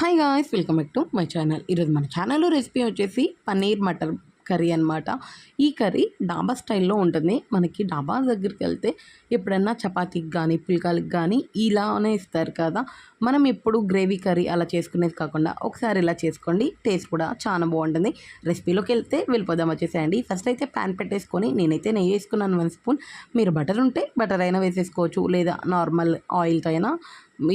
Hi guys, welcome back to my channel. ఈరోజు మన ఛానల్లో రెసిపీ వచ్చేసి పన్నీర్ మటర్ కర్రీ అనమాట. ఈ కర్రీ డాబా స్టైల్లో ఉంటుంది. మనకి డాబా దగ్గరికి వెళ్తే ఎప్పుడన్నా చపాతీకి కానీ పుల్కాలకి కానీ ఇలానే ఇస్తారు కదా. మనం ఎప్పుడు గ్రేవీ కర్రీ అలా చేసుకునేది కాకుండా ఒకసారి ఇలా చేసుకోండి, టేస్ట్ కూడా చాలా బాగుంటుంది. రెసిపీలోకి వెళ్తే వెళ్ళిపోదాం, వచ్చేసేయండి. ఫస్ట్ అయితే ప్యాన్ పెట్టేసుకొని నేనైతే నెయ్యి వేసుకున్నాను 1 స్పూన్. మీరు బటర్ ఉంటే బటర్ అయినా వేసేసుకోవచ్చు, లేదా నార్మల్ ఆయిల్తో అయినా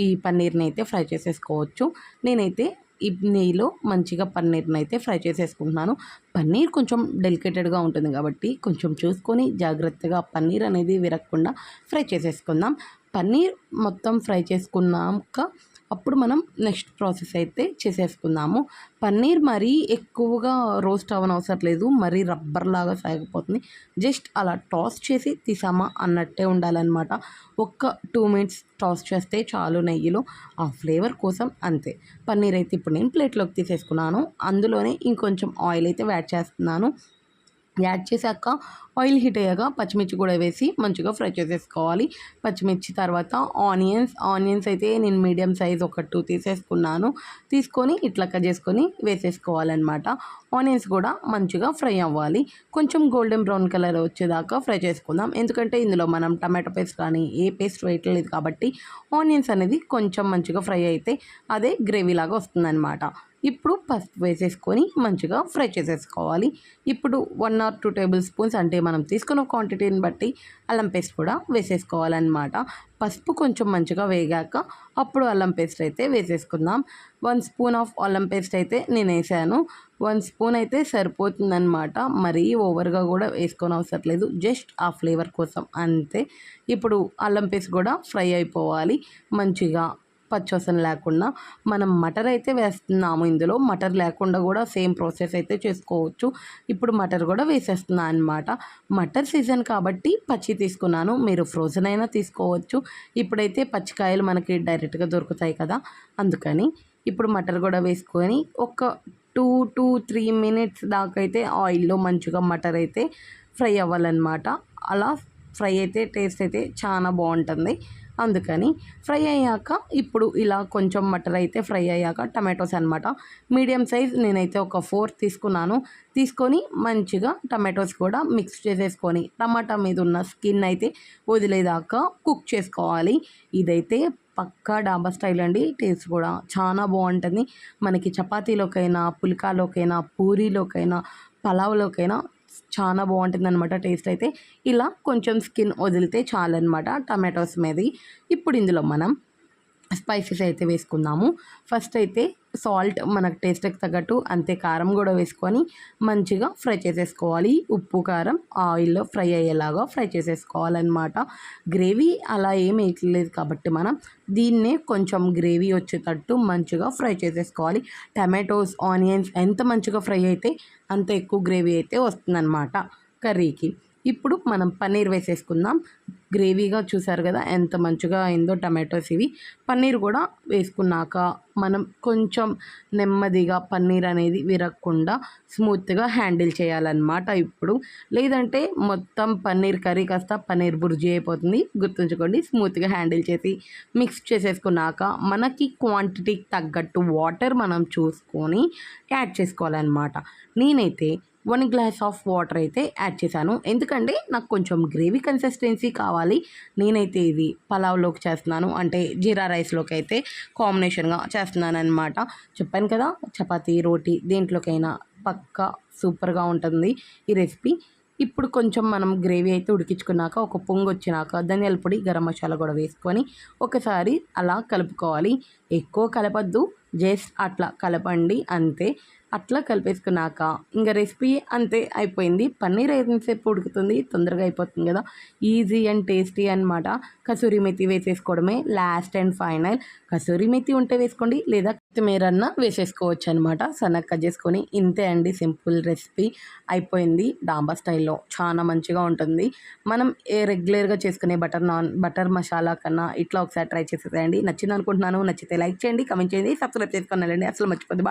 ఈ పన్నీర్ని అయితే ఫ్రై చేసేసుకోవచ్చు. నేనైతే ఈ నెయ్యిలో మంచిగా పన్నీర్ని అయితే ఫ్రై చేసేసుకుంటున్నాను. పన్నీర్ కొంచెం డెలికేటెడ్గా ఉంటుంది కాబట్టి కొంచెం చూసుకొని జాగ్రత్తగా పన్నీర్ అనేది విరగకుండా ఫ్రై చేసేసుకుందాం. పన్నీర్ మొత్తం ఫ్రై చేసుకున్నాక అప్పుడు మనం నెక్స్ట్ ప్రాసెస్ అయితే చేసేసుకుందాము. పన్నీర్ మరీ ఎక్కువగా రోస్ట్ అవనవసరం లేదు, మరీ రబ్బర్ లాగా సాగిపోతుంది. జస్ట్ అలా టాస్ చేసి తీసామా అన్నట్టే ఉండాలన్నమాట. ఒక్క 2 మినిట్స్ టాస్ చేస్తే చాలు నెయ్యిలో, ఆ ఫ్లేవర్ కోసం అంతే. పన్నీర్ అయితే ఇప్పుడు నేను ప్లేట్లోకి తీసేసుకున్నాను. అందులోనే ఇంకొంచెం ఆయిల్ అయితే యాడ్ చేస్తున్నాను. యాడ్ చేశాక ఆయిల్ హీట్ అయ్యాక పచ్చిమిర్చి కూడా వేసి మంచిగా ఫ్రై చేసేసుకోవాలి. పచ్చిమిర్చి తర్వాత ఆనియన్స్ అయితే నేను మీడియం సైజ్ ఒక 2 తీసేసుకున్నాను. తీసుకొని ఇట్లా కట్ చేసుకొని వేసేసుకోవాలన్నమాట. ఆనియన్స్ కూడా మంచిగా ఫ్రై అవ్వాలి. కొంచెం గోల్డెన్ బ్రౌన్ కలర్ వచ్చేదాకా ఫ్రై చేసుకుందాం. ఎందుకంటే ఇందులో మనం టమాటో పేస్ట్ కానీ ఏ పేస్ట్ వేయట్లేదు కాబట్టి ఆనియన్స్ అనేది కొంచెం మంచిగా ఫ్రై అయితే అదే గ్రేవీ లాగా వస్తుందన్నమాట. ఇప్పుడు పసుపు వేసేసుకొని మంచిగా ఫ్రై చేసేసుకోవాలి. ఇప్పుడు 1 or 2 టేబుల్ స్పూన్స్, అంటే మనం తీసుకున్న క్వాంటిటీని బట్టి అల్లం పేస్ట్ కూడా వేసేసుకోవాలన్నమాట. పసుపు కొంచెం మంచిగా వేగాక అప్పుడు అల్లం పేస్ట్ అయితే వేసేసుకుందాం. 1 స్పూన్ ఆఫ్ అల్లం పేస్ట్ అయితే నేను వేసాను. 1 స్పూన్ అయితే సరిపోతుందన్నమాట. మరీ ఓవర్గా కూడా వేసుకొని అవసరం లేదు, జస్ట్ ఆ ఫ్లేవర్ కోసం అంతే. ఇప్పుడు అల్లం పేస్ట్ కూడా ఫ్రై అయిపోవాలి మంచిగా, పచ్చివాసన లేకుండా. మనం మటర్ అయితే వేస్తున్నాము ఇందులో. మటర్ లేకుండా కూడా సేమ్ ప్రాసెస్ అయితే చేసుకోవచ్చు. ఇప్పుడు మటర్ కూడా వేసేస్తున్నాను అనమాట. మటర్ సీజన్ కాబట్టి పచ్చి తీసుకున్నాను, మీరు ఫ్రోజన్ అయినా తీసుకోవచ్చు. ఇప్పుడైతే పచ్చికాయలు మనకి డైరెక్ట్గా దొరుకుతాయి కదా, అందుకని ఇప్పుడు మటర్ కూడా వేసుకొని ఒక 2 to 3 మినిట్స్ దాకా అయితే ఆయిల్లో మంచిగా మటర్ అయితే ఫ్రై అవ్వాలన్నమాట. అలా ఫ్రై అయితే టేస్ట్ అయితే చాలా బాగుంటుంది. అందుకని ఫ్రై అయ్యాక ఇప్పుడు ఇలా కొంచెం మటర్ అయితే ఫ్రై అయ్యాక టమాటోస్ అనమాట. మీడియం సైజ్ నేనైతే ఒక 4 తీసుకున్నాను. తీసుకొని మంచిగా టమాటోస్ కూడా మిక్స్ చేసేసుకొని టమాటా మీద ఉన్న స్కిన్ అయితే వదిలేదాకా కుక్ చేసుకోవాలి. ఇదైతే పక్కా డాబా స్టైల్ అండి. టేస్ట్ కూడా చాలా బాగుంటుంది. మనకి చపాతీలోకైనా పుల్కాలోకైనా పూరీలోకైనా పలావ్లోకైనా చాలా బాగుంటుంది అనమాట టేస్ట్ అయితే. ఇలా కొంచెం స్కిన్ వదిలితే చాలన్నమాట టమాటోస్ మీద. ఇప్పుడు ఇందులో మనం స్పైసెస్ అయితే వేసుకుందాము. ఫస్ట్ అయితే సాల్ట్ మనకు టేస్ట్కి తగ్గట్టు, అంతే కారం కూడా వేసుకొని మంచిగా ఫ్రై చేసేసుకోవాలి. ఉప్పు కారం ఆయిల్లో ఫ్రై అయ్యేలాగా ఫ్రై చేసేసుకోవాలన్నమాట. గ్రేవీ అలా ఏం వేయట్లేదు కాబట్టి మనం దీన్నే కొంచెం గ్రేవీ వచ్చేటట్టు మంచిగా ఫ్రై చేసేసుకోవాలి. టమాటోస్ ఆనియన్స్ ఎంత మంచిగా ఫ్రై అయితే అంత ఎక్కువ గ్రేవీ అయితే వస్తుందన్నమాట కర్రీకి. ఇప్పుడు మనం పన్నీర్ వేసేసుకుందాం. గ్రేవీగా చూసారు కదా ఎంత మంచిగా అయిందో టమాటోస్ ఇవి. పన్నీర్ కూడా వేసుకున్నాక మనం కొంచెం నెమ్మదిగా పన్నీర్ అనేది విరగకుండా స్మూత్గా హ్యాండిల్ చేయాలన్నమాట ఇప్పుడు. లేదంటే మొత్తం పన్నీర్ కర్రీ కాస్త పన్నీర్ బుర్జీ అయిపోతుంది. గుర్తుంచుకోండి, స్మూత్గా హ్యాండిల్ చేసి మిక్స్ చేసేసుకున్నాక మనకి క్వాంటిటీకి తగ్గట్టు వాటర్ మనం చూసుకొని యాడ్ చేసుకోవాలన్నమాట. నేనైతే 1 గ్లాస్ ఆఫ్ వాటర్ అయితే యాడ్ చేశాను, ఎందుకంటే నాకు కొంచెం గ్రేవీ కన్సిస్టెన్సీ కావాలి. నేనైతే ఇది పలావ్లోకి చేస్తున్నాను, అంటే జీరా రైస్లోకి అయితే కాంబినేషన్గా చేస్తున్నాను అనమాట. చెప్పాను కదా, చపాతీ రోటీ దేంట్లోకైనా పక్కా సూపర్గా ఉంటుంది ఈ రెసిపీ. ఇప్పుడు కొంచెం మనం గ్రేవీ అయితే ఉడికించుకున్నాక ఒక పొంగు వచ్చినాక ధనియాల పొడి గరం మసాలా కూడా వేసుకొని ఒకసారి అలా కలుపుకోవాలి. ఎక్కువ కలపద్దు, జస్ట్ అట్లా కలపండి అంతే. అట్లా కలిపేసుకున్నాక ఇంకా రెసిపీ అంతే అయిపోయింది. పన్నీర్ ఎంతసేపు ఉడుకుతుంది, తొందరగా అయిపోతుంది కదా. ఈజీ అండ్ టేస్టీ అనమాట. Kasuri methi వేసేసుకోవడమే last and final. Kasuri methi ఉంటే వేసుకోండి, లేదా కొత్తిమీరన్నా వేసేసుకోవచ్చు అనమాట సన్నగా కట్ చేసుకొని. ఇంతే అండి, సింపుల్ రెసిపీ అయిపోయింది. డాబా స్టైల్లో చాలా మంచిగా ఉంటుంది. మనం రెగ్యులర్గా చేసుకునే బటర్ మసాలా కన్నా ఇట్లా ఒకసారి ట్రై చేసేసేయండి. నచ్చింది అనుకుంటున్నాను. నచ్చితే లైక్ చేయండి, కమెంట్ చేయండి, సబ్స్క్రైబ్ చేసుకోండి. అసలు మర్చిపోద్దు. బాయ్.